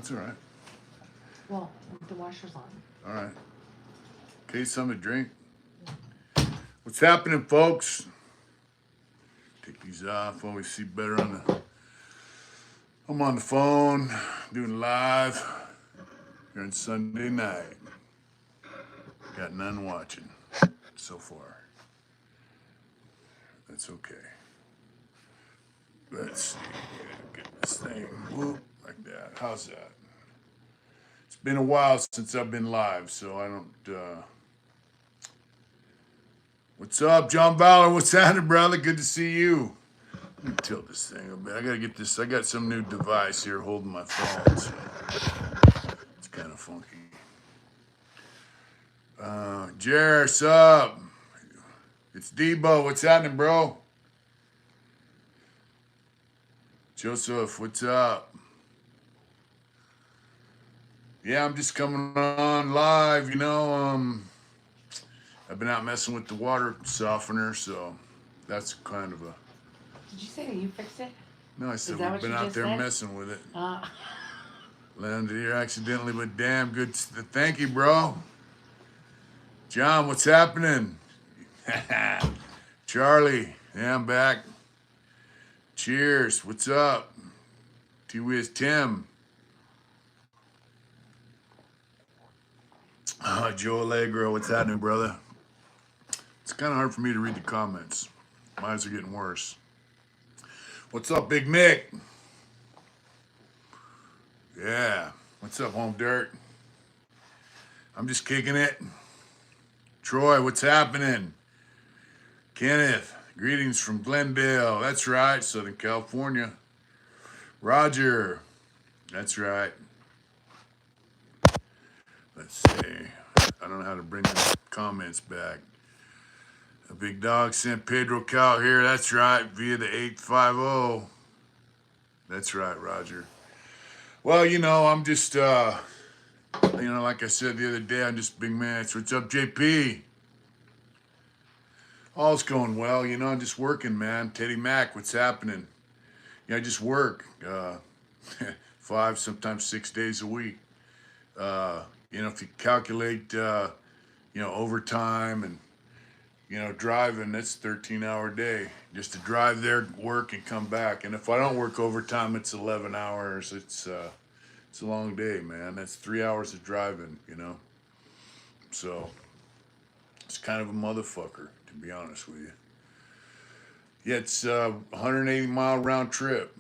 That's all right. Well, the washer's on. All right. Okay, something to drink. What's happening, folks? Take these off while we see better on the. I'm on the phone, doing live here on Sunday night. Got none watching so far. That's okay. Let's see. Get this thing. Whoop, like that. How's that? It's been a while since I've been live, so I don't. What's up, John Ballard? What's happening, brother? Good to see you. Let me tilt this thing a bit. I gotta get this. I got some new device here holding my phone, so it's kind of funky. Jer, up? It's Debo. What's happening, bro? Joseph, what's up? Yeah, I'm just coming on live. I've been out messing with the water softener, so that's kind of a. Did you say that you fixed it? No, I Is said that we've what been you out just there said? messing with it. Uh, Landed here accidentally, but damn good. Thank you, bro. John, what's happening? Charlie, yeah, I'm back. Cheers. What's up? T-Wiz Tim. Joe Allegro, what's happening, brother? It's kind of hard for me to read the comments. Mine are getting worse. What's up, Big Mick? Yeah. What's up, Home Dirt? I'm just kicking it. Troy, what's happening? Kenneth, greetings from Glendale. That's right, Southern California. Roger, that's right. Let's see. I don't know how to bring the comments back. A big dog sent Pedro Cal here. That's right, via the 850. That's right, Roger. Well, I'm just, like I said the other day, I'm just big man. So what's up, JP? All's going well. I'm just working, man. Teddy Mac, what's happening? I just work 5, sometimes 6 days a week. If you calculate, overtime and, driving, that's 13-hour day just to drive there, work, and come back. And if I don't work overtime, it's 11 hours. It's a long day, man. That's 3 hours of driving, So it's kind of a motherfucker, to be honest with you. Yeah, it's a 180-mile round trip.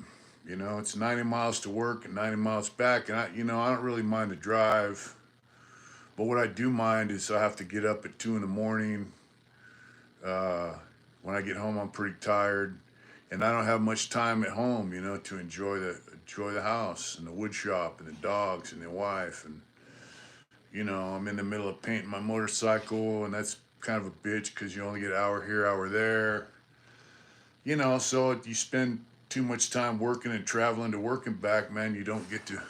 It's 90 miles to work and 90 miles back. And I don't really mind the drive. But what I do mind is I have to get up at 2 in the morning. When I get home, I'm pretty tired, and I don't have much time at home, to enjoy the house and the wood shop and the dogs and the wife. And I'm in the middle of painting my motorcycle, and that's kind of a bitch because you only get hour here, hour there. So you spend too much time working and traveling to work and back, man. You don't get to.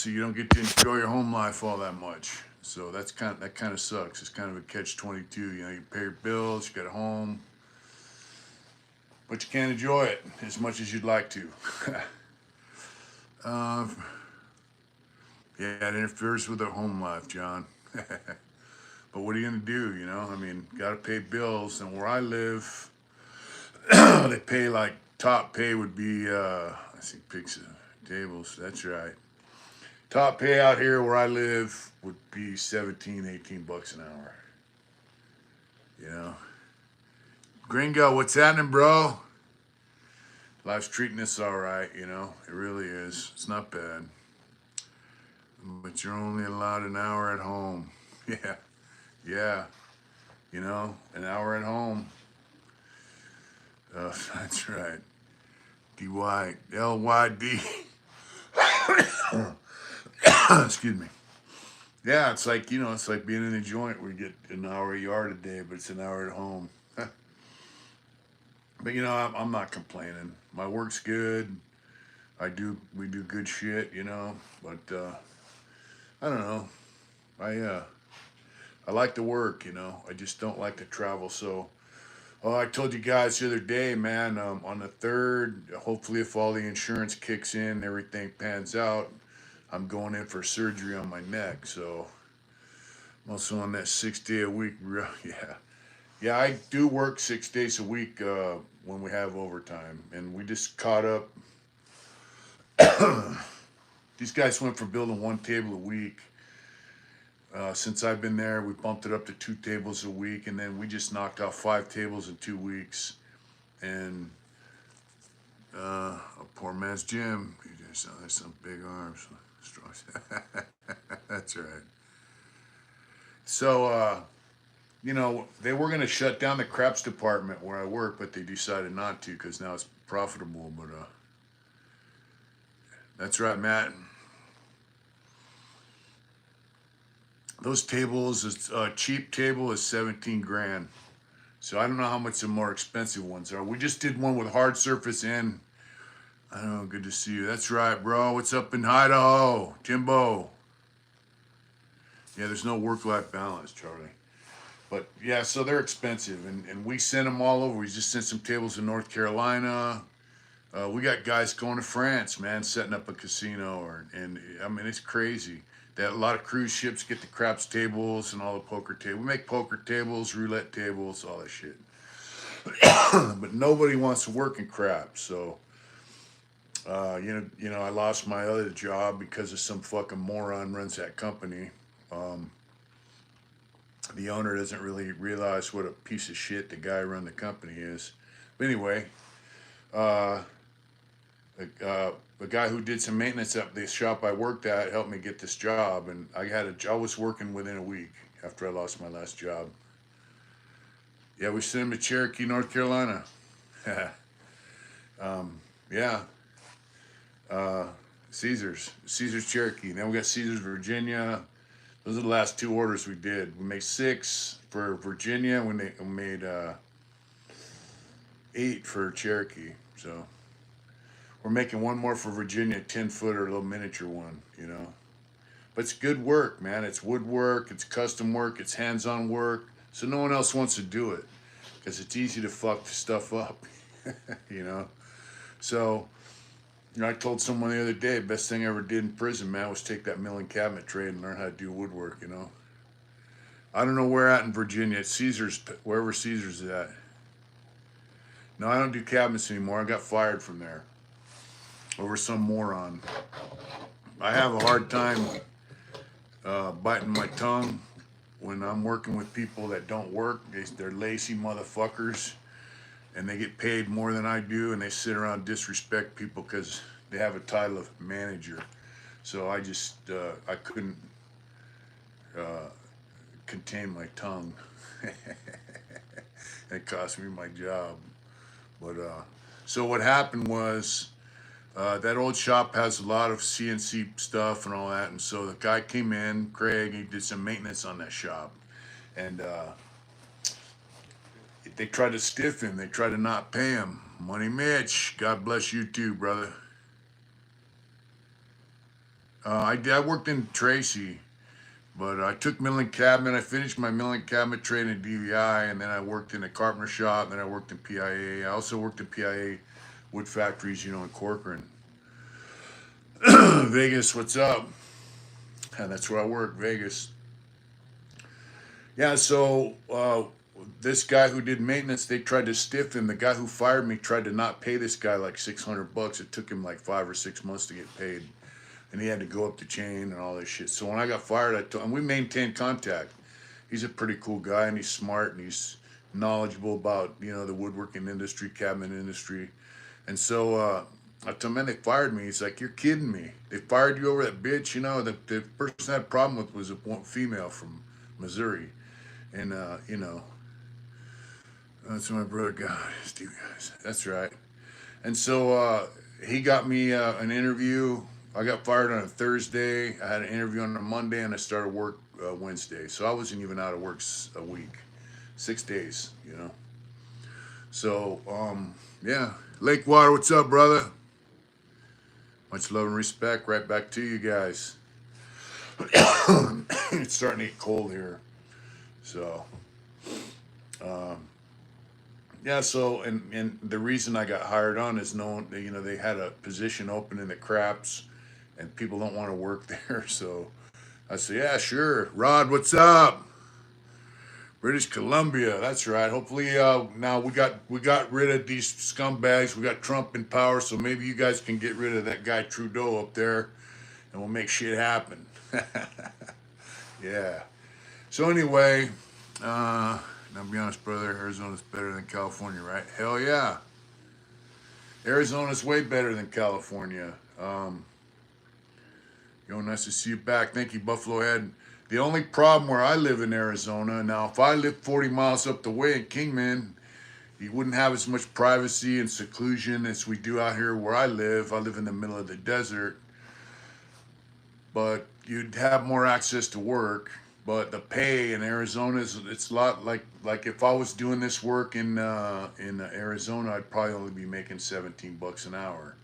You don't get to enjoy your home life all that much. So that kind of sucks. It's kind of a catch-22. You pay your bills, you got a home, but you can't enjoy it as much as you'd like to. uh, yeah, it interferes with our home life, John. But what are you gonna do? Gotta pay bills, and where I live, they pay like top pay would be. I see pics of tables. That's right. Top pay out here where I live would be 17, 18 bucks an hour. Gringo, what's happening, bro? Life's treating us all right, It really is. It's not bad. But you're only allowed an hour at home. Yeah. An hour at home. That's right. D-Y, L-Y-D. Excuse me. Yeah, it's like, it's like being in a joint where you get an hour a yard a day, but it's an hour at home. But, I'm not complaining. My work's good. We do good shit, but, I don't know. I like to work, I just don't like to travel. So Oh, I told you guys the other day, man. On the third, hopefully, if all the insurance kicks in, everything pans out, I'm going in for surgery on my neck. So I'm also on that 6 day a week. Yeah, yeah. I do work 6 days a week when we have overtime, and we just caught up. These guys went from building one table a week. Since I've been there, we bumped it up to 2 tables a week, and then we just knocked out 5 tables in 2 weeks. And a poor man's Jim. He just has some big arms, strong. That's right. So, they were going to shut down the craps department where I work, but they decided not to because now it's profitable. But that's right, Matt. Those tables, a cheap table is 17 grand. So I don't know how much the more expensive ones are. We just did one with hard surface in. I don't know. Good to see you. That's right, bro. What's up in Idaho, Timbo? Yeah, there's no work-life balance, Charlie. But yeah, so they're expensive, and we sent them all over. We just sent some tables in North Carolina. We got guys going to France, man, setting up a casino, and I mean it's crazy. That a lot of cruise ships get the craps tables and all the poker tables. We make poker tables, roulette tables, all that shit. But nobody wants to work in craps, so I lost my other job because of some fucking moron runs that company. Um, the owner doesn't really realize what a piece of shit the guy running the company is. But anyway, uh, the guy who did some maintenance at the shop I worked at helped me get this job, and I was working within a week after I lost my last job. Yeah, we sent him to Cherokee, North Carolina. Yeah, uh, Caesar's Cherokee. Then we got Caesar's Virginia. Those are the last two orders we did. We made 6 for Virginia. We made 8 for Cherokee. So we're making one more for Virginia, 10-footer, a little miniature one. But it's good work, man. It's woodwork, it's custom work, it's hands-on work. So no one else wants to do it because it's easy to fuck the stuff up, you know. So I told someone the other day, best thing I ever did in prison, man, was take that milling cabinet trade and learn how to do woodwork. I don't know where at in Virginia. It's Caesar's, wherever Caesar's is at. No, I don't do cabinets anymore. I got fired from there over some moron. I have a hard time biting my tongue when I'm working with people that don't work. They're lazy motherfuckers, and they get paid more than I do, and they sit around and disrespect people because they have a title of manager. So I couldn't uh, contain my tongue. It cost me my job. But so what happened was that old shop has a lot of CNC stuff and all that, and so the guy came in, Craig. He did some maintenance on that shop, and they tried to stiff him. They tried to not pay him. Money Mitch, God bless you too, brother. I worked in Tracy, but I took milling cabinet. I finished my milling cabinet trade in DVI, and then I worked in a carpenter shop. And then I worked in PIA. I also worked in PIA wood factories, in Corcoran. Vegas, what's up? And that's where I work, Vegas. Yeah, so this guy who did maintenance, they tried to stiff him. The guy who fired me tried to not pay this guy like $600. It took him like 5 or 6 months to get paid, and he had to go up the chain and all this shit. So when I got fired, and we maintained contact. He's a pretty cool guy, and he's smart, and he's knowledgeable about the woodworking industry, cabinet industry, and so I told him, man, they fired me. He's like, you're kidding me. They fired you over that bitch. The person I had a problem with was a female from Missouri, and that's my brother. God, Steve, guys, that's right. And so he got me an interview. I got fired on a Thursday. I had an interview on a Monday, and I started work Wednesday. So I wasn't even out of work a week, 6 days. So yeah, Lakewater, what's up, brother? Much love and respect. Right back to you guys. It's starting to get cold here, so Yeah, so and the reason I got hired on is knowing that, you know, they had a position open in the craps and people don't want to work there. So I said, yeah, sure. Rod, what's up? British Columbia, that's right. Hopefully, now we got rid of these scumbags. We got Trump in power, so maybe you guys can get rid of that guy Trudeau up there, and we'll make shit happen. Yeah. So anyway, now be honest, brother, Arizona's better than California, right? Hell yeah, Arizona's way better than California. Yo, nice to see you back. Thank you, Buffalo Head. The only problem where I live in Arizona now, if I lived 40 miles up the way in Kingman, you wouldn't have as much privacy and seclusion as we do out here where I live. I live in the middle of the desert, but you'd have more access to work. But the pay in Arizona is it's a lot like if I was doing this work in Arizona, I'd probably only be making 17 bucks an hour.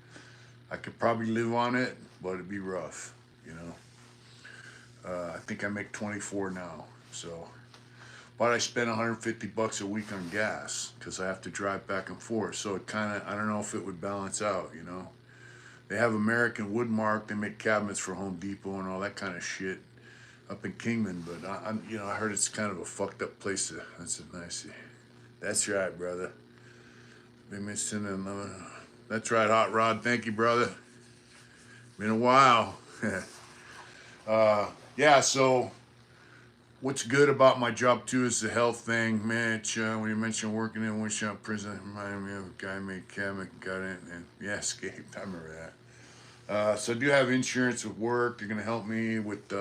I could probably live on it, but it'd be rough, you know. I think I make 24 now, so but I spend 150 bucks a week on gas because I have to drive back and forth. So it kind of I don't know if it would balance out, you know. They have American Woodmark. They make cabinets for Home Depot and all that kind of shit up in Kingman. But you know, I heard it's kind of a fucked up place. That's a nice. That's right, brother. Been missing another. That's right, Hot Rod. Thank you, brother. Been a while. Yeah. So what's good about my job too is the health thing, man. When you mentioned working in one shop prison, it reminded me of a guy made cabinet, got in, and yeah, escaped. I remember that. So I do have insurance with work. They're gonna help me with.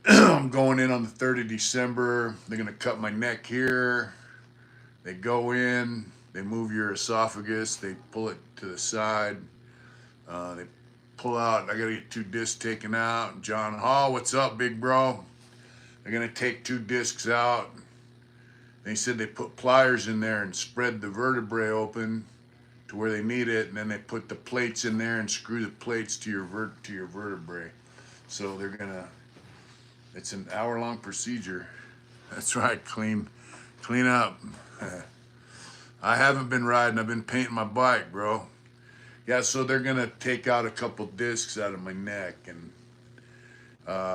I'm going in on the 3rd of December. They're gonna cut my neck here. They go in. They move your esophagus. They pull it to the side. They pull out. I gotta get 2 discs taken out. John Hall, what's up, big bro? They're gonna take 2 discs out. They said they put pliers in there and spread the vertebrae open to where they need it, and then they put the plates in there and screw the plates to your vertebrae. So they're gonna. It's an hour-long procedure. That's right, clean up. I haven't been riding. I've been painting my bike, bro. Yeah, so they're gonna take out a couple discs out of my neck, and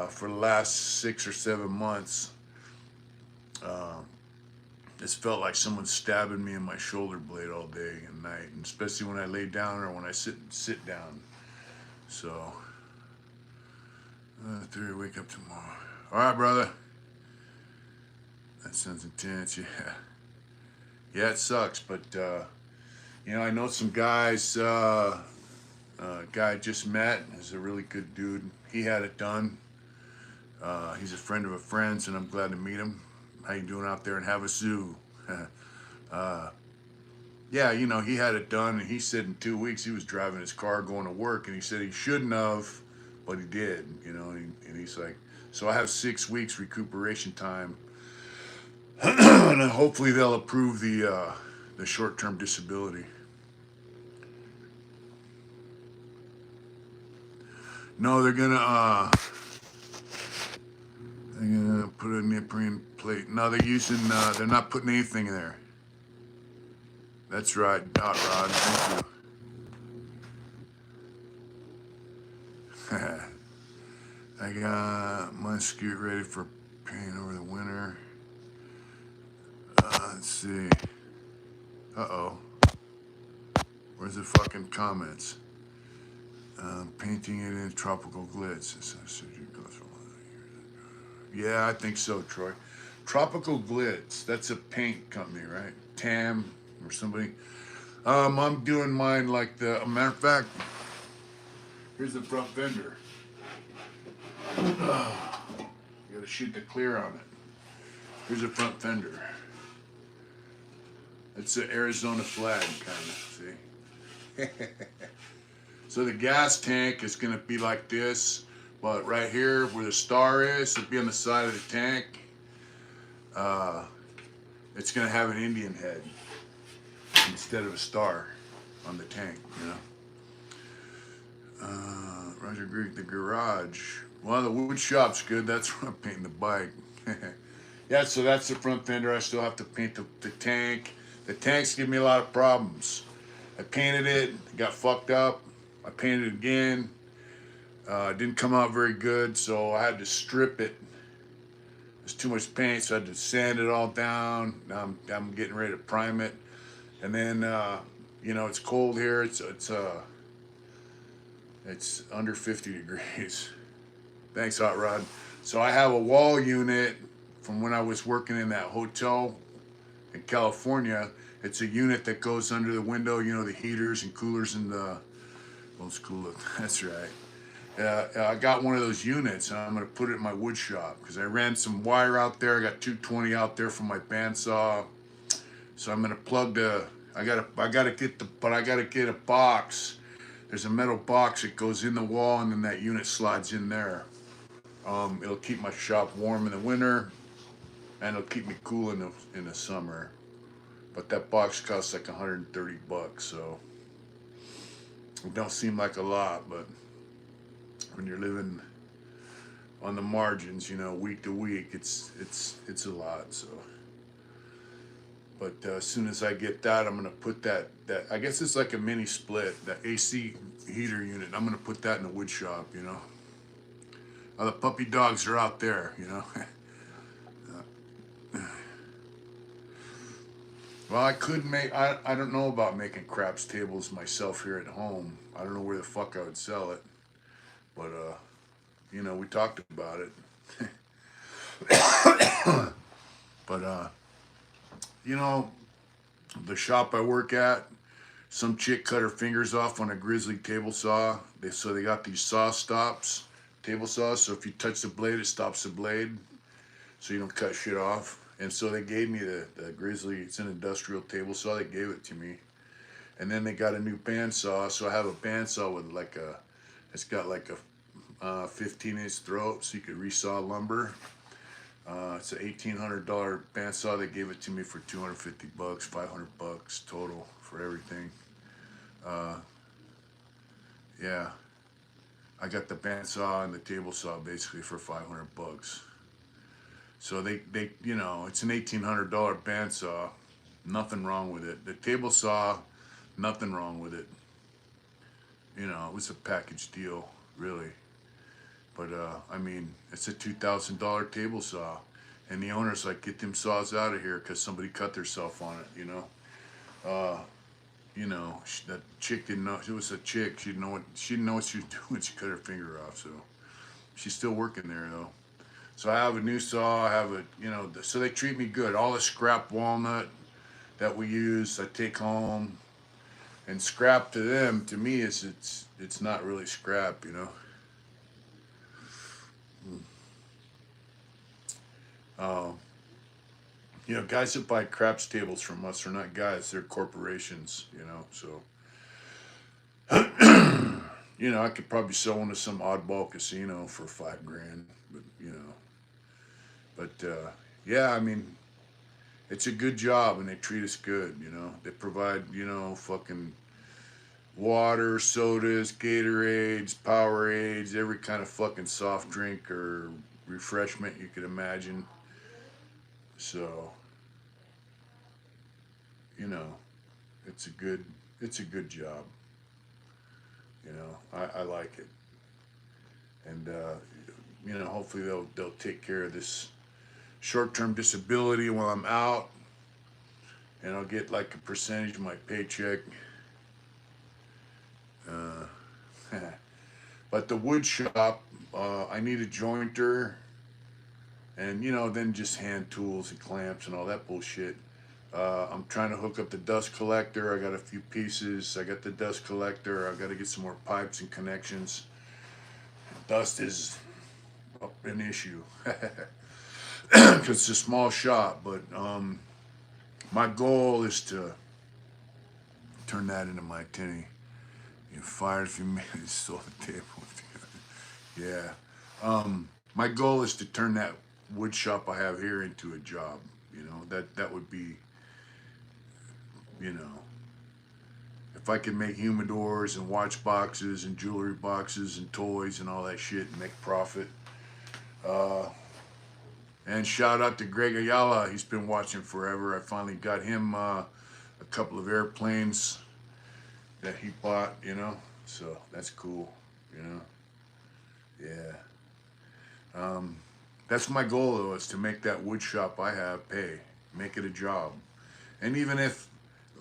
for the last 6 or 7 months, uh, it's felt like someone's stabbing me in my shoulder blade all day and night, and especially when I lay down or when I sit down. So, 3, wake up tomorrow. All right, brother. That sounds intense. Yeah, yeah, it sucks, but you know, I know some guys. Guy I just met is a really good dude. He had it done. He's a friend of a friend's, and I'm glad to meet him. How you doing out there in Havasu? Yeah, you know, he had it done, and he said in 2 weeks he was driving his car going to work, and he said he shouldn't have, but he did, you know, and he's like, so I have 6 weeks recuperation time, and hopefully they'll approve the short-term disability. No, they're gonna put a neoprene plate. No, they're not putting anything in there. That's right, Dot Rod. Thank you. I got my scoot ready for paint over the winter. Let's see. Uh-oh. Where's the fucking comments? Painting it in tropical glitz. Yeah, I think so, Troy. Tropical Glitz. That's a paint company, right? Tam or somebody. I'm doing mine like a matter of fact, here's the front fender. You gotta shoot the clear on it. Here's the front fender. It's an Arizona flag, kind of, see? So the gas tank is gonna be like this, but right here where the star is, it'll be on the side of the tank. It's gonna have an Indian head instead of a star on the tank, you know. Roger Greek, the garage. Well, the wood shop's good. That's where I'm painting the bike. Yeah, so that's the front fender. I still have to paint the tank. The tanks give me a lot of problems. I painted it, got fucked up. I painted it again. It didn't come out very good, so I had to strip it. There's too much paint, so I had to sand it all down. Now I'm getting ready to prime it, and then it's cold here. It's under 50 degrees. Thanks, Hot Rod. So I have a wall unit from when I was working in that hotel in California. It's a unit that goes under the window. You know, the heaters and coolers in the old school. That's right. I got one of those units, and I'm gonna put it in my wood shop because I ran some wire out there. I got 220 out there from my bandsaw, so I'm gonna plug the. I gotta get a box. There's a metal box that goes in the wall, and then that unit slides in there. It'll keep my shop warm in the winter, and it'll keep me cool in the summer. But that box costs like $130, so it don't seem like a lot, but when you're living on the margins, week to week, it's a lot. So, but as soon as I get that, I'm gonna put that I guess it's like a mini split, that AC heater unit. I'm gonna put that in the wood shop. The puppy dogs are out there. Well, I could make. I don't know about making craps tables myself here at home. I don't know where the fuck I would sell it, but we talked about it. But the shop I work at, some chick cut her fingers off on a grizzly table saw. They got these saw stops, table saws. So if you touch the blade, it stops the blade, so you don't cut shit off. And so they gave me the grizzly. It's an industrial table saw. They gave it to me, and then they got a new bandsaw. So I have a bandsaw with it's got like a 15-inch throat, so you could resaw lumber. It's an $1,800 bandsaw. They gave it to me for $250, $500 total for everything. Yeah, I got the bandsaw and the table saw basically for $500. So they it's an $1,800 bandsaw. Nothing wrong with it. The table saw, nothing wrong with it. It was a package deal, really. But I mean, it's a $2,000 table saw, and the owner's like, "Get them saws out of here," because somebody cut themselves on it. That chick didn't know. It was a chick. She didn't know what she was doing. She cut her finger off. So she's still working there though. So I have a new saw. I have so they treat me good. All the scrap walnut that we use, I take home, and scrap to them, to me, it's not really scrap. Uh, guys that buy craps tables from us are not guys; they're corporations. So I could probably sell one to some oddball casino for $5,000, but yeah, I mean, it's a good job, and they treat us good. They provide fucking water, sodas, Gatorades, Powerades, every kind of fucking soft drink or refreshment you could imagine. So, it's a good job. I like it, and hopefully they'll take care of this short-term disability while I'm out, and I'll get like a percentage of my paycheck. But the wood shop, I need a jointer, and then just hand tools and clamps and all that bullshit. I'm trying to hook up the dust collector. I got a few pieces. I got the dust collector. I got to get some more pipes and connections. Dust is an issue because it's a small shop. But my goal is to turn that into my tinny. You fired if you made it, saw the table. Yeah. My goal is to turn that wood shop I have here into a job. That would be, if I could make humidors and watch boxes and jewelry boxes and toys and all that shit and make profit. And shout out to Greg Ayala. He's been watching forever. I finally got him a couple of airplanes that he bought, you know. So that's cool, you know. Yeah. Um, that's my goal though, is to make that wood shop I have pay, make it a job. And even if,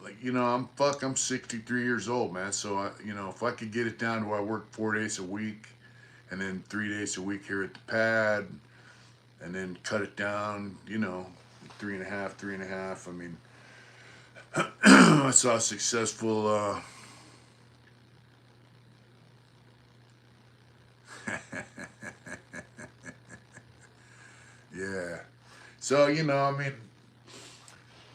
like, you know, I'm 63 years old, man. So you know, if I could get it down to where I work 4 days a week, and then 3 days a week here at the pad, and then cut it down, you know, three and a half, three and a half. I mean, I saw a successful. Yeah. So you know, I mean,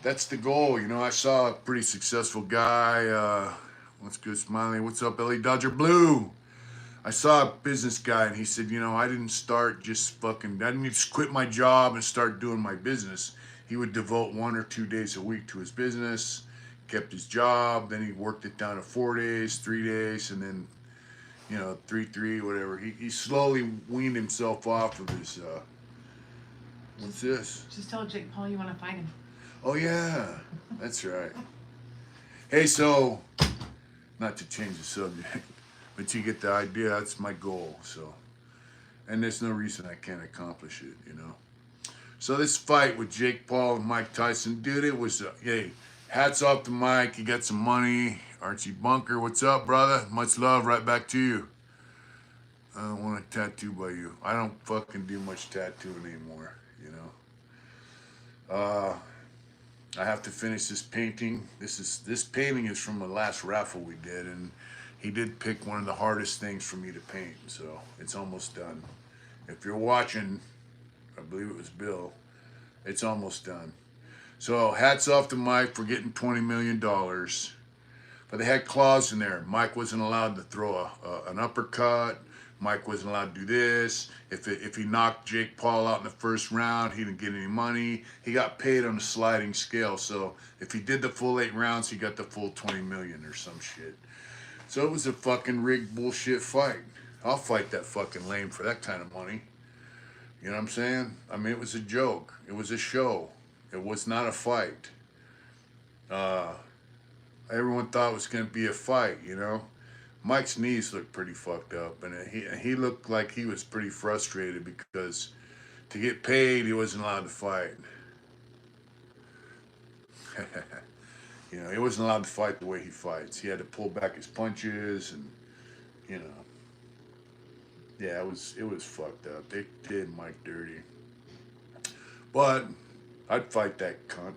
that's the goal. You know, I saw a pretty successful guy. What's good, Smiley? What's up, Ellie Dodger Blue? I saw a business guy, and he said, you know, I didn't start just fucking. I didn't just quit my job and start doing my business. He would devote 1 or 2 days a week to his business, kept his job, then he worked it down to 4 days, 3 days, and then you know, three, whatever. He slowly weaned himself off of his. What's this? Just tell Jake Paul you want to fight him. Oh yeah, that's right. Hey, so not to change the subject, but you get the idea. That's my goal. So, and there's no reason I can't accomplish it. You know. So this fight with Jake Paul and Mike Tyson, dude, it was. Hey, hats off to Mike. He got some money. Archie Bunker, what's up, brother? Much love. Right back to you. I don't want a tattoo by you. I don't fucking do much tattooing anymore. You know. I have to finish this painting. This painting is from the last raffle we did, and he did pick one of the hardest things for me to paint. So it's almost done. If you're watching, I believe it was Bill. It's almost done. So hats off to Mike for getting $20 million. But they had clause in there. Mike wasn't allowed to throw an uppercut. Mike wasn't allowed to do this. If he knocked Jake Paul out in the first round, he didn't get any money. He got paid on a sliding scale. So if he did the full 8 rounds, he got the full 20 million or some shit. So it was a fucking rigged bullshit fight. I'll fight that fucking lame for that kind of money. You know what I'm saying? I mean, it was a joke. It was a show. It was not a fight. Uh, Everyone thought it was going to be a fight, you know? Mike's knees looked pretty fucked up, and he looked like he was pretty frustrated because to get paid, he wasn't allowed to fight. You know, he wasn't allowed to fight the way he fights. He had to pull back his punches, and you know, yeah, it was fucked up. They did Mike dirty, but I'd fight that cunt.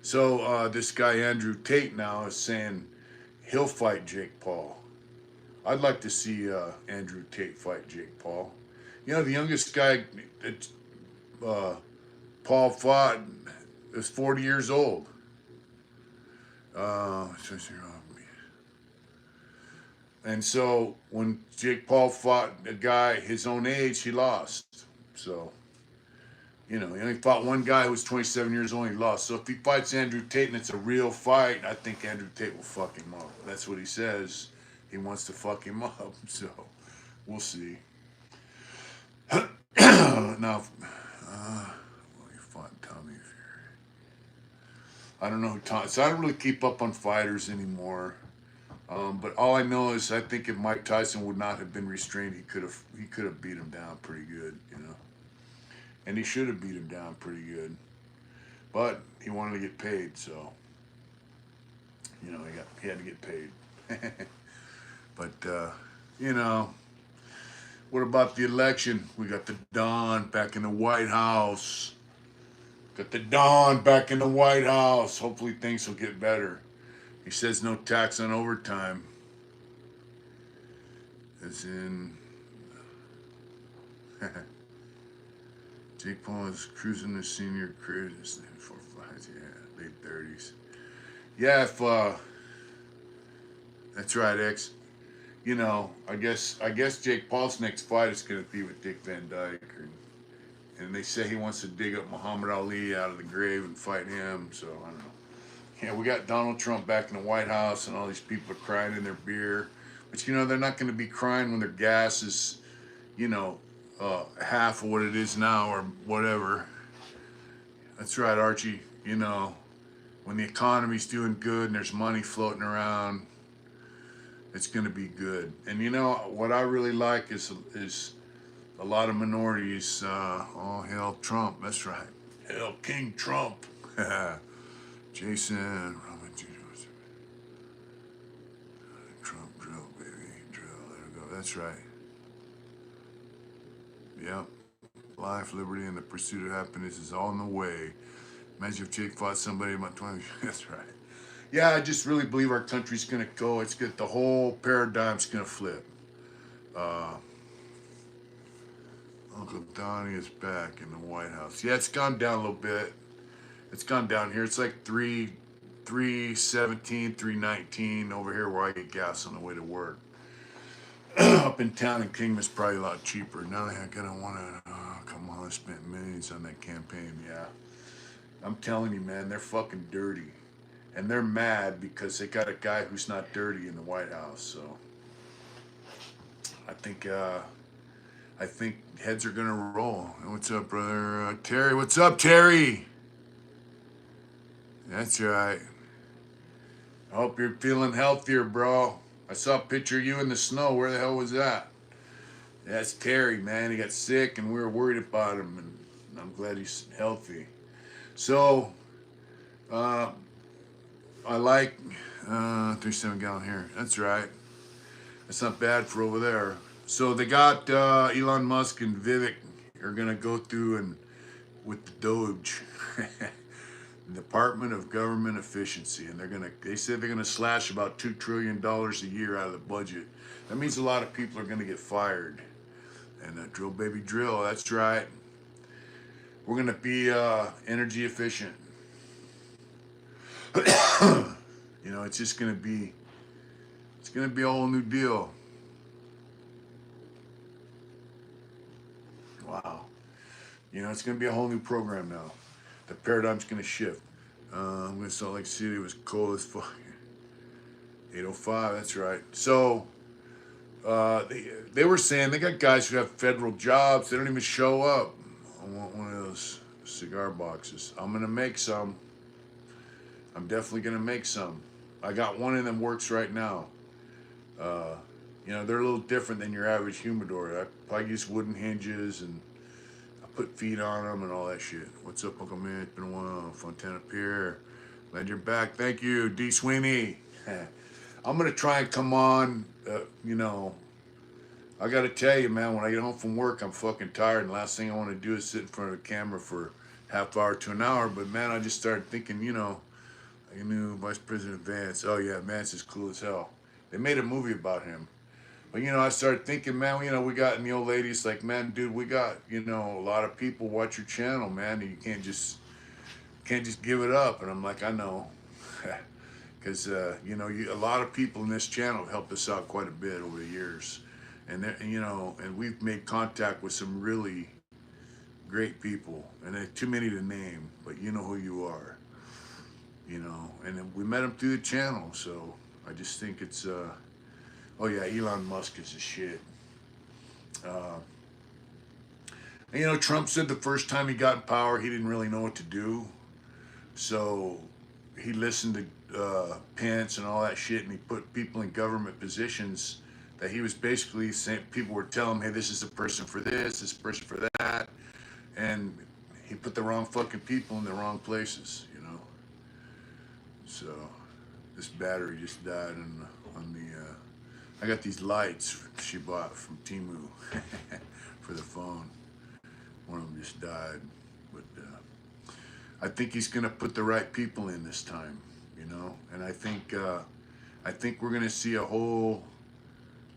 So this guy Andrew Tate now is saying he'll fight Jake Paul. I'd like to see Andrew Tate fight Jake Paul. You know, the youngest guy that Paul fought is 40 years old. And so when Jake Paul fought a guy his own age, he lost. So, you know, he only fought one guy who was 27 years old, he lost. So if he fights Andrew Tate and it's a real fight, I think Andrew Tate will fuck him up. That's what he says. He wants to fuck him up. So we'll see. Now, he fought Tommy Fury. I don't know who Tom. So I don't really keep up on fighters anymore. But all I know is I think if Mike Tyson would not have been restrained, he could have beat him down pretty good, you know. And he should have beat him down pretty good. But he wanted to get paid, so you know he had to get paid. But you know, what about the election? We got the Don back in the White House. Got the Don back in the White House. Hopefully things will get better. He says no tax on overtime. As in, Jake Paul is cruising the senior career. Yeah, late 30s. Yeah, if that's right, X. You know, I guess Jake Paul's next fight is going to be with Dick Van Dyke, and they say he wants to dig up Muhammad Ali out of the grave and fight him. So I don't know. Yeah, we got Donald Trump back in the White House, and all these people are crying in their beer. But, you know, they're not going to be crying when their gas is, you know, half of what it is now or whatever. That's right, Archie. You know, I guess Jake Paul's next fight is going to be with Dick Van Dyke, and they say he wants to dig up Muhammad Ali out of the grave and fight him. So I don't know. Yeah, we got Donald Trump back in the White House, and all these people are crying in their beer. But, you know, they're not going to be crying when their gas is, you know, half of what it is now or whatever. That's right, Archie. You know, when the economy's doing good and there's money floating around, it's going to be good. And you know what I really like is a lot of minorities. Oh hell, Trump. That's right. Hell, King Trump. Jason. Trump drill, baby, drill. There we go. That's right. Yep. Life, liberty, and the pursuit of happiness is all in the way. Imagine if Jake fought somebody about 20. That's right. Yeah, I just really believe our country's gonna go. It's good. The whole paradigm's gonna flip. Uh, Uncle Donnie is back in the White House. Yeah, it's gone down a little bit. It's gone down here. It's like 317, 319 over here where I get gas on the way to work. Up in town in Kingman's probably a lot cheaper. Now I gotta wanna come on, I spent millions on that campaign. Yeah. I'm telling you, man, they're fucking dirty. And they're mad because they got a guy who's not dirty in the White House. So I think heads are gonna roll. What's up, brother? Terry, what's up, Terry? That's right. I hope you're feeling healthier, bro. I saw a picture of you in the snow. Where the hell was that? That's Terry, man. He got sick and we were worried about him, and I'm glad he's healthy. So, I like 37 gallon here. That's right. That's not bad for over there. So they got Elon Musk and Vivek are gonna go through and with the Doge, Department of Government Efficiency, and they said they're gonna slash about $2 trillion a year out of the budget. That means a lot of people are gonna get fired. And drill, baby, drill. That's right. We're gonna be energy efficient. You know, it's just gonna be a whole new deal. Wow. You know, it's gonna be a whole new program now. The paradigm's gonna shift. I'm gonna Salt Lake City. It was cold as fuck. 805. That's right. So they were saying they got guys who have federal jobs. They don't even show up. I want one of those cigar boxes. I'm gonna make some. I'm definitely gonna make some. I got one of them works right now. Uh, you know, they're a little different than your average humidor. I probably use wooden hinges and I put feet on them and all that shit. What's up, Uncle Man? It's been a while. Fontana Pier. Glad you're back. Thank you, D. Sweeney. I'm gonna try and come on. You know, I gotta tell you, man. When I get home from work, I'm fucking tired, and the last thing I want to do is sit in front of the camera for half hour to an hour. But man, I just started thinking, you know. I knew Vice President Vance. Oh yeah, Vance is cool as hell. They made a movie about him. But you know, I started thinking, man, you know, we got, and the old lady's like, man, dude, we got, you know, a lot of people watch your channel, man, and you can't just give it up. And I'm like, I know. Because, you know, a lot of people in this channel have helped us out quite a bit over the years. And, you know, and we've made contact with some really great people. And they're too many to name, but you know who you are. You know, and we met him through the channel, so I just think it's, oh yeah, Elon Musk is a shit. And you know, Trump said the first time he got in power, he didn't really know what to do, so he listened to Pence and all that shit, and he put people in government positions that he was basically saying, people were telling him, hey, this is the person for this person for that, and he put the wrong fucking people in the wrong places, you know. So this battery just died on the I got these lights she bought from Timu for the phone. One of them just died, but I think he's gonna put the right people in this time, you know. And I think we're gonna see a whole,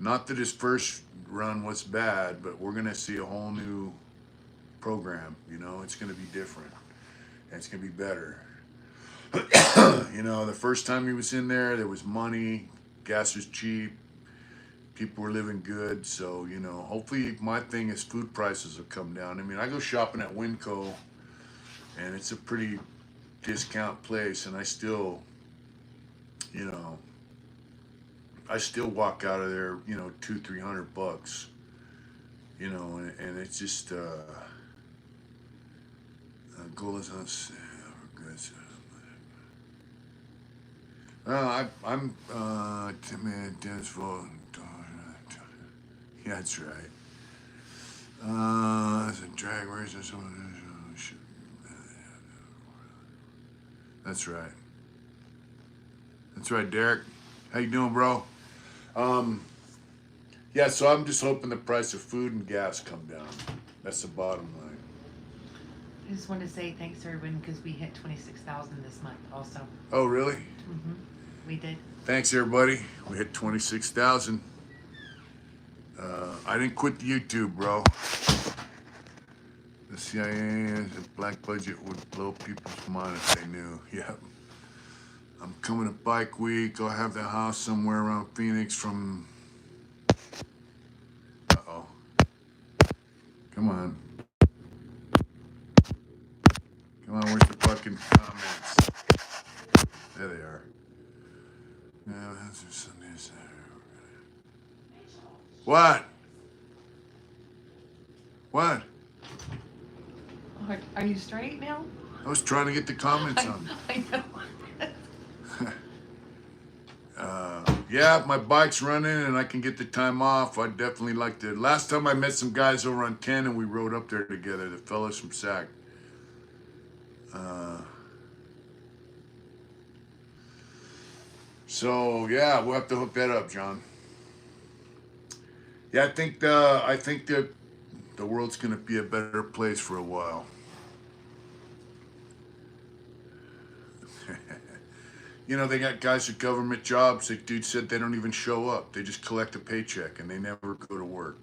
not that his first run was bad, but we're gonna see a whole new program, you know. It's gonna be different and it's gonna be better. You know, the first time he was in there was money, gas was cheap, people were living good. So, you know, hopefully my thing is food prices will come down. I mean, I go shopping at Winco, and it's a pretty discount place, and I still, you know, I still walk out of there, you know, $200-300, you know, and it's just, goal is on sale, good. I'm man, Dennis Vol. Yeah, that's right. It's a drag race or something. That's right. That's right, Derek. How you doing, bro? Um, yeah, so I'm just hoping the price of food and gas come down. That's the bottom line. I just want to say thanks to everyone because we hit 26,000 this month also. Oh, really? Mm-hmm. We did. Thanks, everybody. We hit 26,000. I didn't quit the YouTube, bro. The CIA and the black budget would blow people's mind if they knew. Yep. I'm coming to Bike Week. I'll have the house somewhere around Phoenix from. Uh-oh. Come on. Come on, where's the fucking comments? There they are. Yeah, that's Sunday. What? What? Are you straight now? I was trying to get the comments on. I know. Yeah, if my bike's running and I can get the time off, I'd definitely like to. Last time I met some guys over on 10 and we rode up there together, the fellas from SAC. So yeah, we'll have to hook that up, John. Yeah, I think the world's gonna be a better place for a while. You know, they got guys at government jobs. The dude said they don't even show up. They just collect a paycheck and they never go to work.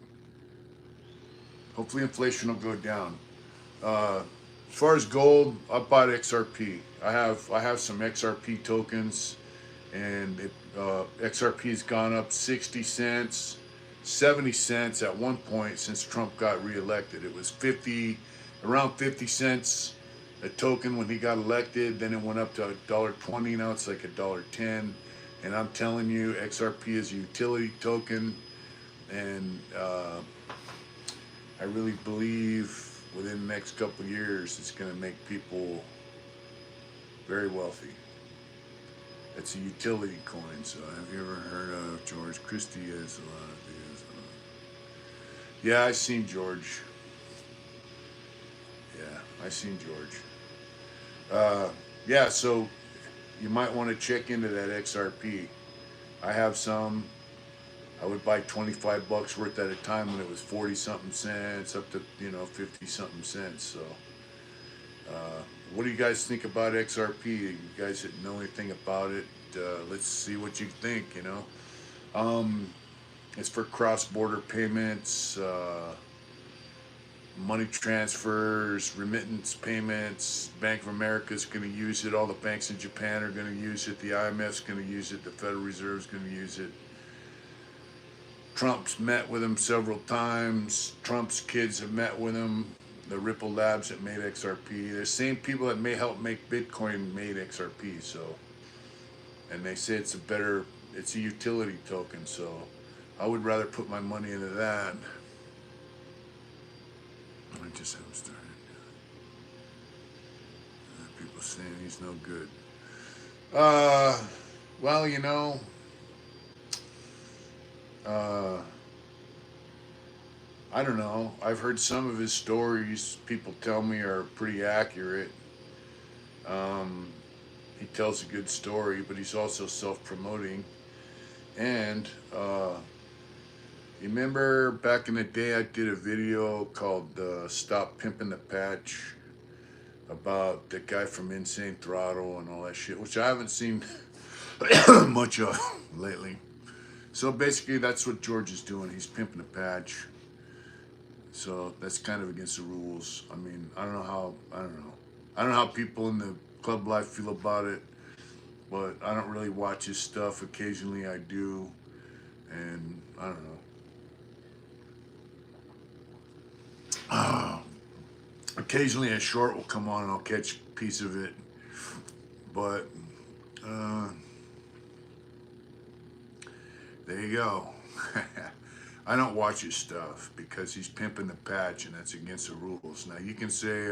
Hopefully inflation will go down. As far as gold, I bought XRP. I have some XRP tokens, and XRP's gone up 60 cents, 70 cents at one point since Trump got reelected. It was around 50 cents a token when he got elected. Then it went up to $1.20. Now it's like $1.10. And I'm telling you, XRP is a utility token, and I really believe within the next couple of years it's going to make people very wealthy. It's a utility coin. So have you ever heard of George Christie? Has a lot of these. Yeah, I seen George. Yeah, I seen George. Yeah, so you might want to check into that XRP. I have some. I would buy 25 bucks worth at a time when it was 40 something cents up to 50 something cents. So, what do you guys think about XRP? You guys that know anything about it, let's see what you think. Um, it's for cross-border payments, money transfers, remittance payments. Bank of America is going to use it. All the banks in Japan are going to use it. The IMF's going to use it. The Federal Reserve is going to use it. Trump's met with him several times. Trump's kids have met with him. The Ripple Labs that made XRP. The same people that may help make Bitcoin made XRP. So, and they say it's a utility token. So, I would rather put my money into that. I just haven't started. People saying he's no good. Well, I don't know. I've heard some of his stories, people tell me, are pretty accurate. Um, he tells a good story, but he's also self promoting. And you remember back in the day, I did a video called Stop Pimping the Patch about the guy from Insane Throttle and all that shit, which I haven't seen much of lately. So basically, that's what George is doing. He's pimping a patch. So that's kind of against the rules. I mean, I don't know. I don't know how people in the club life feel about it, but I don't really watch his stuff. Occasionally, I do, and I don't know. Occasionally, a short will come on, and I'll catch a piece of it, but there you go. I don't watch his stuff because he's pimping the patch and that's against the rules. Now you can say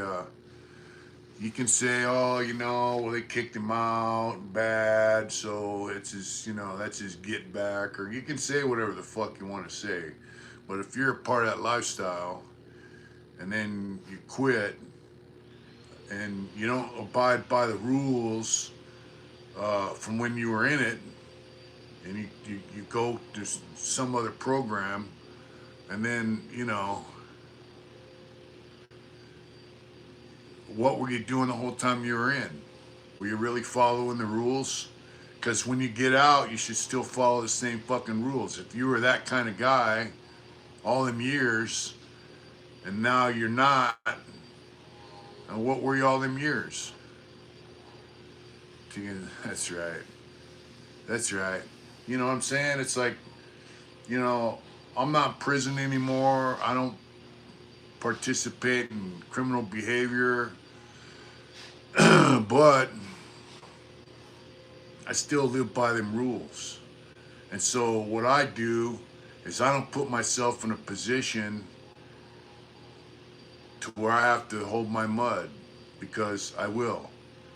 You can say, oh, well, they kicked him out bad, so it's his, that's his get back. Or you can say whatever the fuck you want to say. But if you're a part of that lifestyle and then you quit and you don't abide by the rules from when you were in it, and you go to some other program, and then, what were you doing the whole time you were in? Were you really following the rules? Because when you get out, you should still follow the same fucking rules. If you were that kind of guy all them years, and now you're not, and what were you all them years? That's right. That's right. You know what I'm saying? It's like, you know, I'm not in prison anymore. I don't participate in criminal behavior, but I still live by them rules. And so what I do is I don't put myself in a position to where I have to hold my mud, because I will,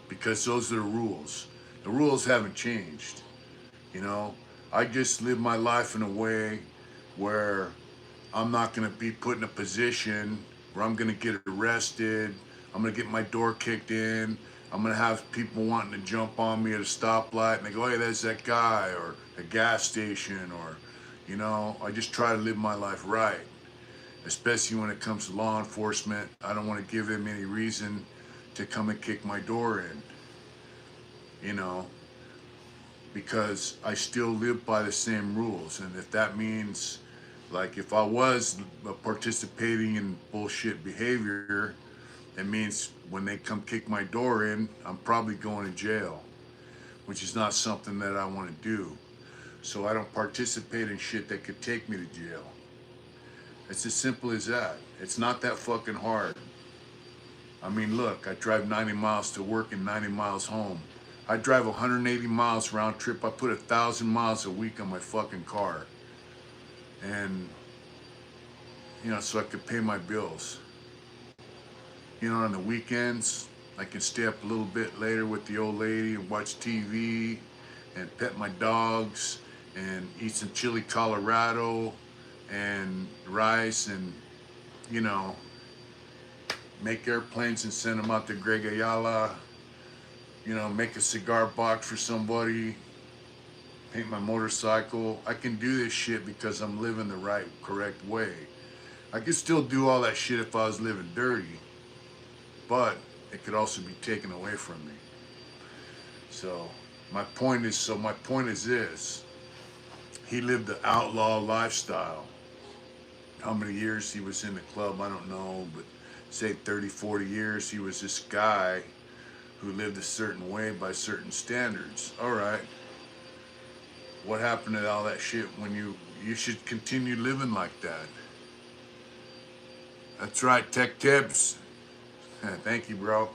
because those are the rules. The rules haven't changed. You know, I just live my life in a way where I'm not going to be put in a position where I'm going to get arrested. I'm going to get my door kicked in. I'm going to have people wanting to jump on me at a stoplight and they go, hey, there's that guy, or a gas station, or, I just try to live my life right, especially when it comes to law enforcement. I don't want to give them any reason to come and kick my door in, you know, because I still live by the same rules. And if that means, like, if I was participating in bullshit behavior, it means when they come kick my door in, I'm probably going to jail, which is not something that I want to do. So I don't participate in shit that could take me to jail. It's as simple as that. It's not that fucking hard. I mean, look, I drive 90 miles to work and 90 miles home. I drive 180 miles round trip. I put 1,000 miles a week on my fucking car. And, so I could pay my bills. On the weekends, I can stay up a little bit later with the old lady and watch TV and pet my dogs and eat some chili Colorado and rice and, you know, make airplanes and send them out to Greg Ayala, make a cigar box for somebody, paint my motorcycle. I can do this shit because I'm living the right, correct way. I could still do all that shit if I was living dirty, but it could also be taken away from me. So my point is this. He lived the outlaw lifestyle. How many years he was in the club, I don't know, but say 30, 40 years, he was this guy who lived a certain way by certain standards. All right. What happened to all that shit when you should continue living like that? That's right, Tech Tips. Thank you, bro.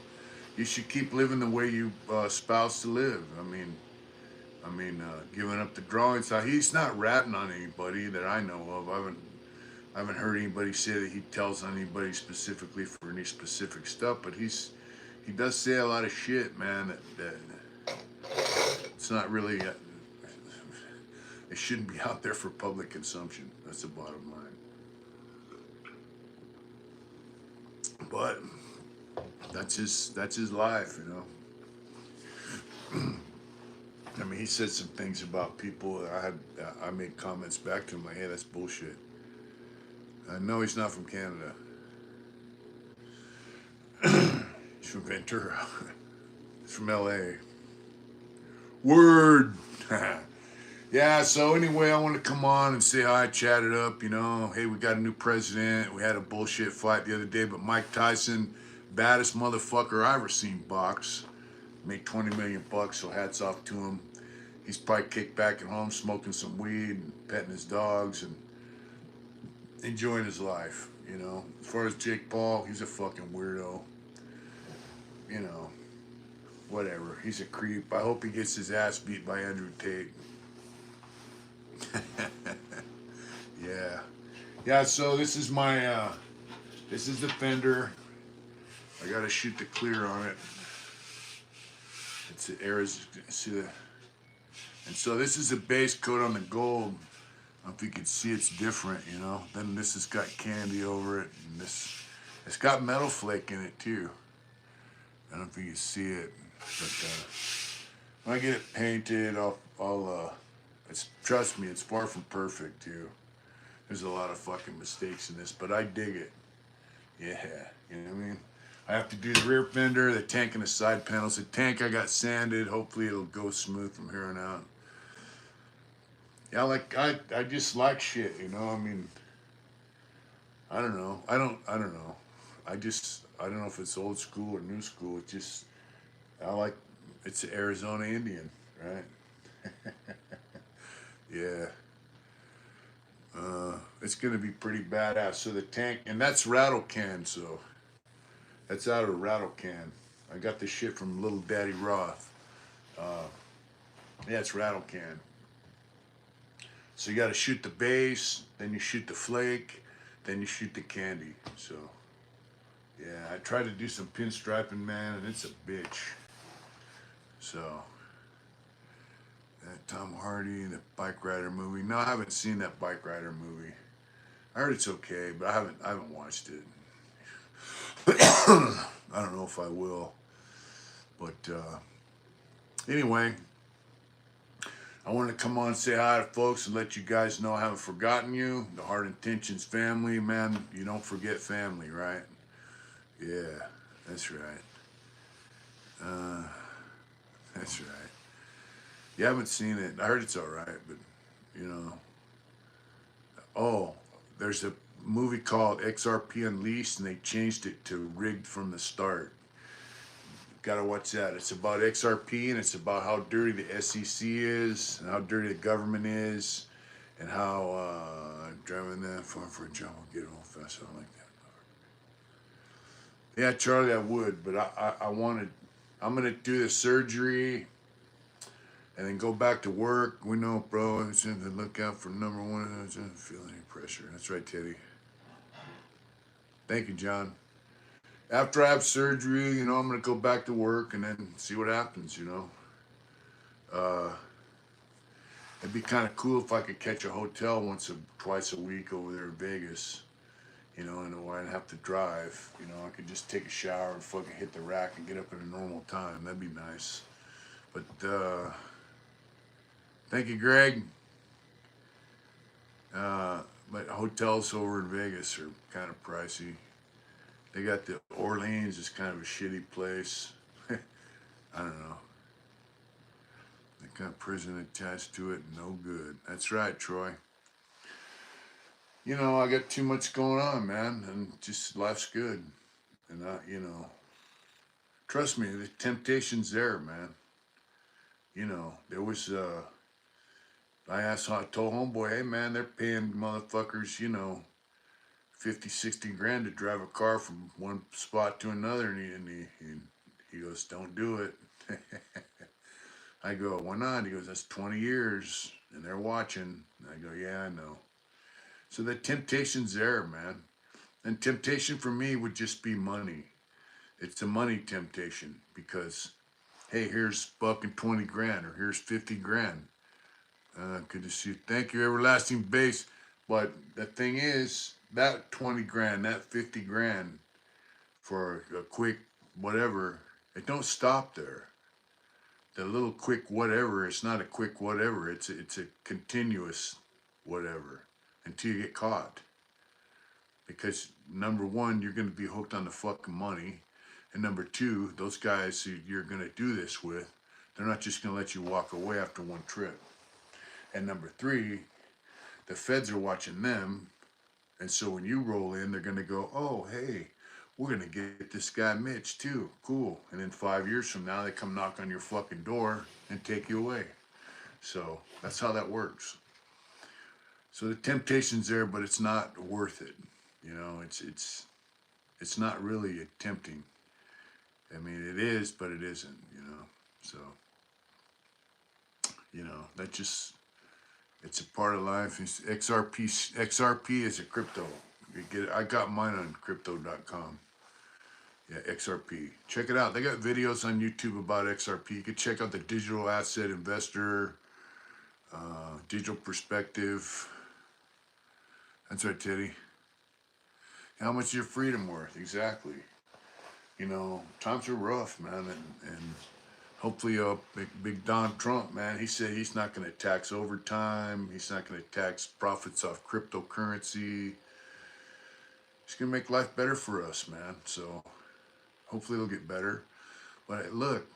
You should keep living the way you espouse to live. I mean, giving up the drawings. Now, he's not ratting on anybody that I know of. I haven't heard anybody say that he tells on anybody specifically for any specific stuff. But he does say a lot of shit, man. That it's not really. It shouldn't be out there for public consumption. That's the bottom line. But that's his life, I mean, he said some things about people. I made comments back to him like, "Hey, that's bullshit." I know he's not from Canada. He's from Ventura. He's from L.A. Word. Yeah. So anyway, I want to come on and say hi, chat it up. Hey, we got a new president. We had a bullshit fight the other day, but Mike Tyson, baddest motherfucker I ever seen box, made $20 million. So hats off to him. He's probably kicked back at home, smoking some weed, and petting his dogs, and enjoying his life. As far as Jake Paul, he's a fucking weirdo. Whatever. He's a creep. I hope he gets his ass beat by Andrew Tate. Yeah. So this is my, this is the fender. I gotta shoot the clear on it. It's the Arizona, see that? And so this is a base coat on the gold. I don't know if you can see it's different, you know. Then this has got candy over it, and this, it's got metal flake in it too. I don't know if you can see it, but when I get it painted, trust me, it's far from perfect too. There's a lot of fucking mistakes in this, but I dig it. Yeah, you know what I mean? I have to do the rear fender, the tank, and the side panels. The tank I got sanded. Hopefully it'll go smooth from here on out. Yeah, I just like shit, you know. I mean, I don't know. I don't know. I don't know if it's old school or new school. It just I like it's an Arizona Indian, right? Yeah. It's gonna be pretty badass. So the tank, and that's rattle can, so that's out of rattle can. I got this shit from Little Daddy Roth. Uh, yeah, it's rattle can. So you got to shoot the base, then you shoot the flake, then you shoot the candy. So yeah, I tried to do some pinstriping, man, and it's a bitch. So that Tom Hardy, the bike rider movie. No, I haven't seen that bike rider movie. I heard it's okay, but I haven't watched it. I don't know if I will. But anyway, I wanted to come on and say hi to folks and let you guys know I haven't forgotten you. The Heart Intentions family, man, you don't forget family, right? Yeah, that's right. Uh, that's right. You haven't seen it. I heard it's all right, but you know. Oh, there's a movie called XRP Unleashed, and they changed it to Rigged from the Start. Gotta watch that. It's about XRP, and it's about how dirty the SEC is, and how dirty the government is, and how driving that far for a job will get old fast. I don't like that. Yeah, Charlie, I would, but I wanted. I'm gonna do the surgery and then go back to work. We know, bro. It's in the look out for number one. I don't feel any pressure. That's right, Teddy. Thank you, John. After I have surgery, you know, I'm gonna go back to work and then see what happens. You know, uh, it'd be kind of cool if I could catch a hotel once or twice a week over there in Vegas. You know, and I didn't have to drive. You know, I could just take a shower and fucking hit the rack and get up at a normal time. That'd be nice. But thank you, Greg. But hotels over in Vegas are kind of pricey. They got the Orleans is kind of a shitty place. I don't know. They got prison attached to it. No good. That's right, Troy. You know, I got too much going on, man, and just life's good. And you know, trust me, the temptation's there, man. You know, there was. I told homeboy, hey man, they're paying motherfuckers, you know, 50, 60 grand to drive a car from one spot to another, he goes, don't do it. I go, why not? He goes, that's 20 years, and they're watching. And I go, yeah, I know. So the temptation's there, man. And temptation for me would just be money. It's a money temptation because, hey, here's fucking 20 grand or here's 50 grand. Good to see you. Thank you, everlasting base. But the thing is, that 20 grand, that 50 grand for a quick whatever, it don't stop there. The little quick whatever, it's not a quick whatever. It's a continuous whatever until you get caught. Because number one, you're going to be hooked on the fucking money. And number two, those guys who you're going to do this with, they're not just going to let you walk away after one trip. And number three, the feds are watching them. And so when you roll in, they're going to go, oh, hey, we're going to get this guy Mitch too. Cool. And then 5 years from now, they come knock on your fucking door and take you away. So that's how that works. So the temptation's there, but it's not worth it. You know, it's not really tempting. I mean, it is, but it isn't, you know. So, you know, that just, it's a part of life. It's XRP is a crypto. You get it. I got mine on crypto.com. Yeah, XRP. Check it out. They got videos on YouTube about XRP. You can check out the Digital Asset Investor, Digital Perspective. That's right, Teddy. How much is your freedom worth? Exactly. You know, times are rough, man, and hopefully, big Don Trump, man, he said he's not going to tax overtime. He's not going to tax profits off cryptocurrency. He's going to make life better for us, man. So hopefully it'll get better. But look,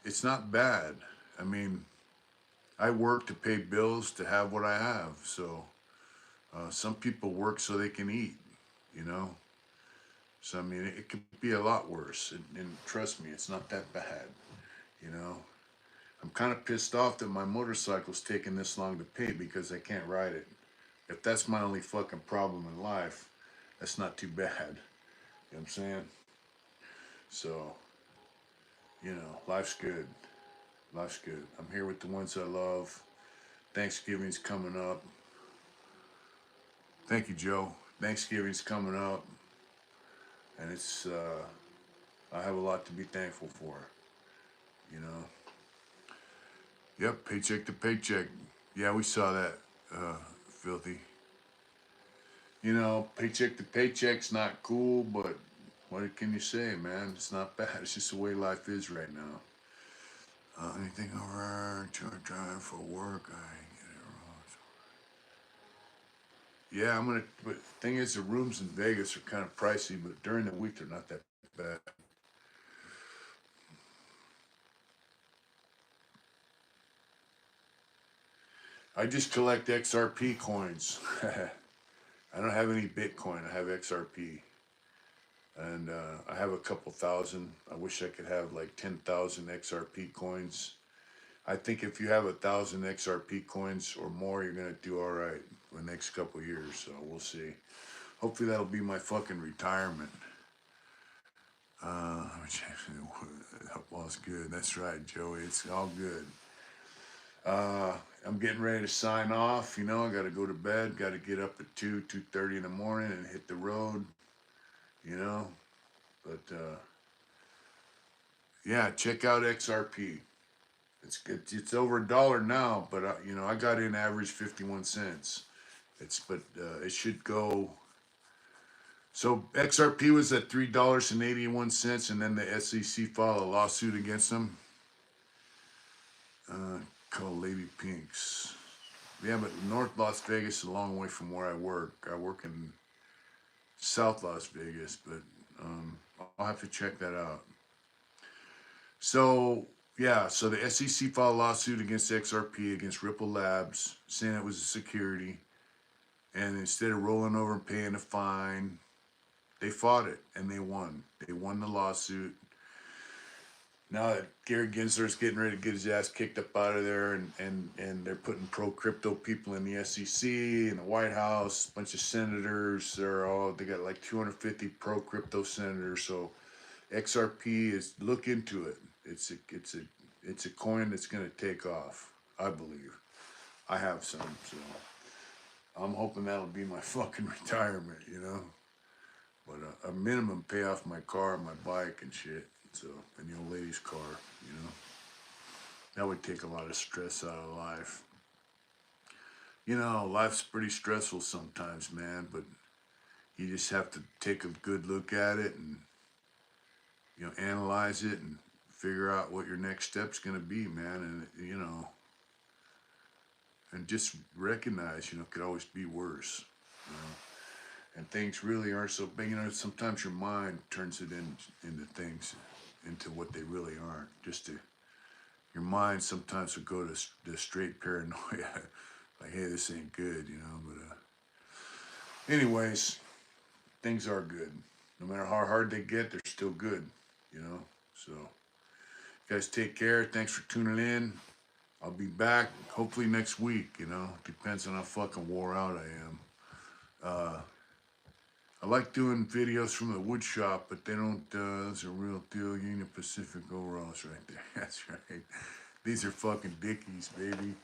it's not bad. I mean, I work to pay bills to have what I have. So some people work so they can eat, you know. So I mean, it could be a lot worse. And trust me, it's not that bad, you know. I'm kind of pissed off that my motorcycle's taking this long to pay because I can't ride it. If that's my only fucking problem in life, that's not too bad. You know what I'm saying? So, you know, life's good. Life's good. I'm here with the ones I love. Thanksgiving's coming up. Thank you, Joe. Thanksgiving's coming up. And I have a lot to be thankful for, you know. Yep, paycheck to paycheck. Yeah, we saw that, filthy. You know, paycheck to paycheck's not cool, but what can you say, man? It's not bad. It's just the way life is right now. Anything over to drive for work, I get it wrong. Yeah, I'm gonna. But the thing is, the rooms in Vegas are kind of pricey, but during the week they're not that bad. I just collect XRP coins. I don't have any Bitcoin. I have XRP, and I have a couple thousand. I wish I could have like 10,000 XRP coins. I think if you have 1,000 XRP coins or more, you're gonna do all right for the next couple of years. So we'll see. Hopefully that'll be my fucking retirement. Which actually was good. That's right, Joey. It's all good. Uh, I'm getting ready to sign off. You know, I got to go to bed. Got to get up at 2:30 in the morning and hit the road. You know, but yeah, check out XRP. It's over $1 now, but you know I got in average 51 cents. It should go. So XRP was at $3.81, and then the SEC filed a lawsuit against them. Called Lady Pinks. Yeah, but North Las Vegas is a long way from where I work. I work in South Las Vegas, but I'll have to check that out. So yeah, so the SEC filed a lawsuit against XRP against Ripple Labs, saying it was a security, and instead of rolling over and paying a fine, they fought it and they won. They won the lawsuit. Now that Gary Gensler's getting ready to get his ass kicked up out of there, and they're putting pro crypto people in the SEC and the White House, a bunch of senators. They got like 250 pro crypto senators. So XRP is look into it. It's a coin that's gonna take off. I believe. I have some, so I'm hoping that'll be my fucking retirement. You know, but a minimum pay off my car, my bike, and shit. So, and the old lady's car, you know, that would take a lot of stress out of life. You know, life's pretty stressful sometimes, man, but you just have to take a good look at it and, you know, analyze it and figure out what your next step's going to be, man. And, you know, and just recognize, you know, it could always be worse, you know, and things really aren't so big. You know, sometimes your mind turns it into things, into what they really aren't. Your mind sometimes will go to the straight paranoia, like, hey, this ain't good, you know. But anyways, things are good. No matter how hard they get, they're still good, you know. So, you guys take care. Thanks for tuning in. I'll be back hopefully next week, you know. Depends on how fucking wore out I am. I like doing videos from the wood shop, but they don't, those are real deal Union Pacific overalls right there. That's right. These are fucking Dickies, baby.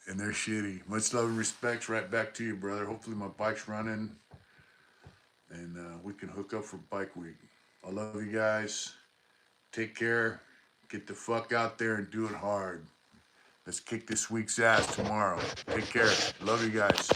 And they're shitty. Much love and respect right back to you, brother. Hopefully my bike's running and we can hook up for bike week. I love you guys. Take care. Get the fuck out there and do it hard. Let's kick this week's ass tomorrow. Take care. Love you guys.